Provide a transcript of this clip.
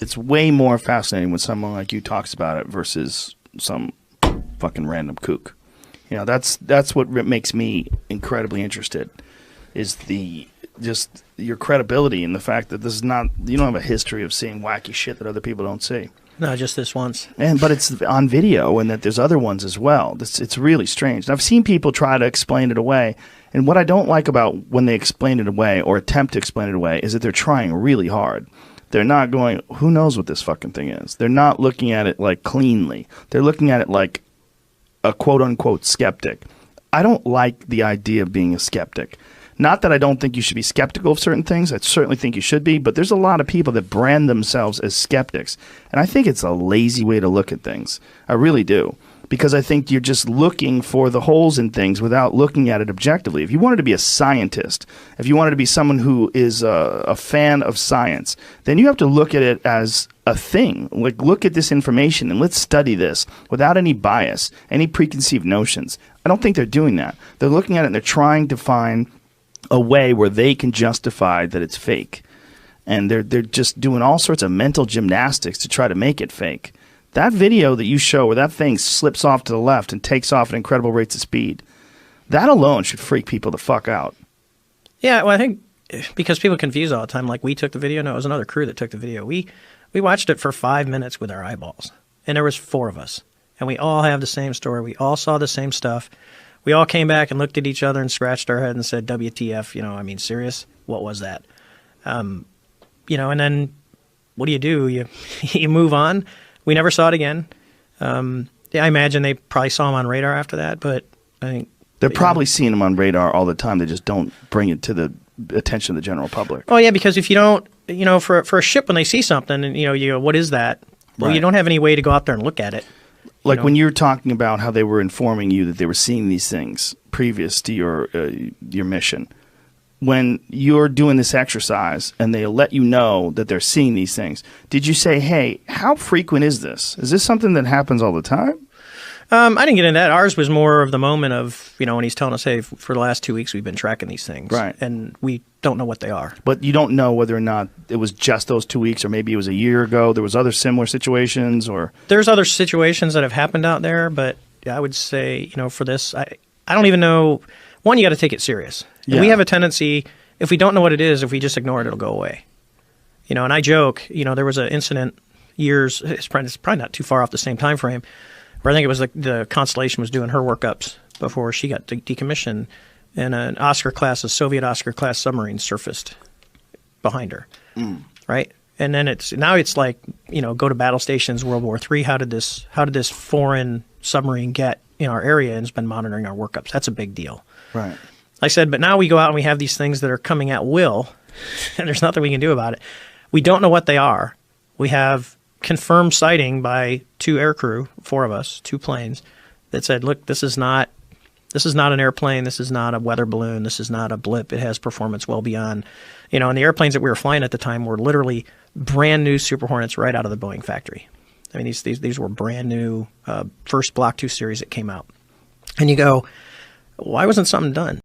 it's way more fascinating when someone like you talks about it versus some fucking random kook. You know, that's what makes me incredibly interested, is just your credibility and the fact that this is not, you don't have a history of seeing wacky shit that other people don't see. No, just this once. But it's on video, and that there's other ones as well. It's really strange. And I've seen people try to explain it away, and what I don't like about when they explain it away or attempt to explain it away is that they're trying really hard. They're not going, who knows what this fucking thing is? They're not looking at it like cleanly. They're looking at it like a quote-unquote skeptic. I don't like the idea of being a skeptic. Not that I don't think you should be skeptical of certain things. I certainly think you should be, but there's a lot of people that brand themselves as skeptics, and I think it's a lazy way to look at things. I really do, because I think you're just looking for the holes in things without looking at it objectively. If you wanted to be a scientist, if you wanted to be someone who is a fan of science, then you have to look at it as a thing. Like, look at this information and let's study this without any bias, any preconceived notions. I don't think they're doing that. They're looking at it and they're trying to find a way where they can justify that it's fake, and they're just doing all sorts of mental gymnastics to try to make it fake. That video that you show where that thing slips off to the left and takes off at incredible rates of speed, that alone should freak people the fuck out. Yeah, well, I think because people confuse all the time, like we took the video. No, it was another crew that took the video. We watched it for 5 minutes with our eyeballs, and there was 4 of us, and we all have the same story. We all saw the same stuff. We all came back and looked at each other and scratched our head and said, WTF, you know, I mean, serious? What was that? You know, and then what do? You move on. We never saw it again. Yeah, I imagine they probably saw him on radar after that, but I think they're probably seeing him on radar all the time. They just don't bring it to the attention of the general public. Oh, yeah, because if you don't, you know, for a ship, when they see something and, you go, what is that? Well, Right. You don't have any way to go out there and look at it. Like when you were talking about how they were informing you that they were seeing these things previous to your mission, when you're doing this exercise and they let you know that they're seeing these things, did you say, hey, how frequent is this? Is this something that happens all the time? I didn't get into that. Ours was more of the moment of, you know, when he's telling us, hey, for the last 2 weeks we've been tracking these things. Right. And we don't know what they are. But you don't know whether or not it was just those 2 weeks, or maybe it was a year ago. There was other similar situations, or... There's other situations that have happened out there, but I would say, you know, for this, I don't even know. One, you got to take it serious. Yeah. And we have a tendency, if we don't know what it is, if we just ignore it, it'll go away. You know, and I joke, you know, there was an incident it's probably not too far off the same time frame, where I think it was the Constellation was doing her workups before she got decommissioned, and an a Soviet Oscar-class submarine surfaced behind her, right? And then now it's like, you know, go to battle stations, World War III. How did this foreign submarine get in our area and has been monitoring our workups? That's a big deal. Right. I said, but now we go out and we have these things that are coming at will, and there's nothing we can do about it. We don't know what they are. We have confirmed sighting by 2 aircrew, 4 of us, 2 planes, that said, look, this is not an airplane, this is not a weather balloon, this is not a blip, it has performance well beyond, you know, and the airplanes that we were flying at the time were literally brand new Super Hornets right out of the Boeing factory. I mean, these were brand new, first Block 2 series that came out. And you go, why wasn't something done?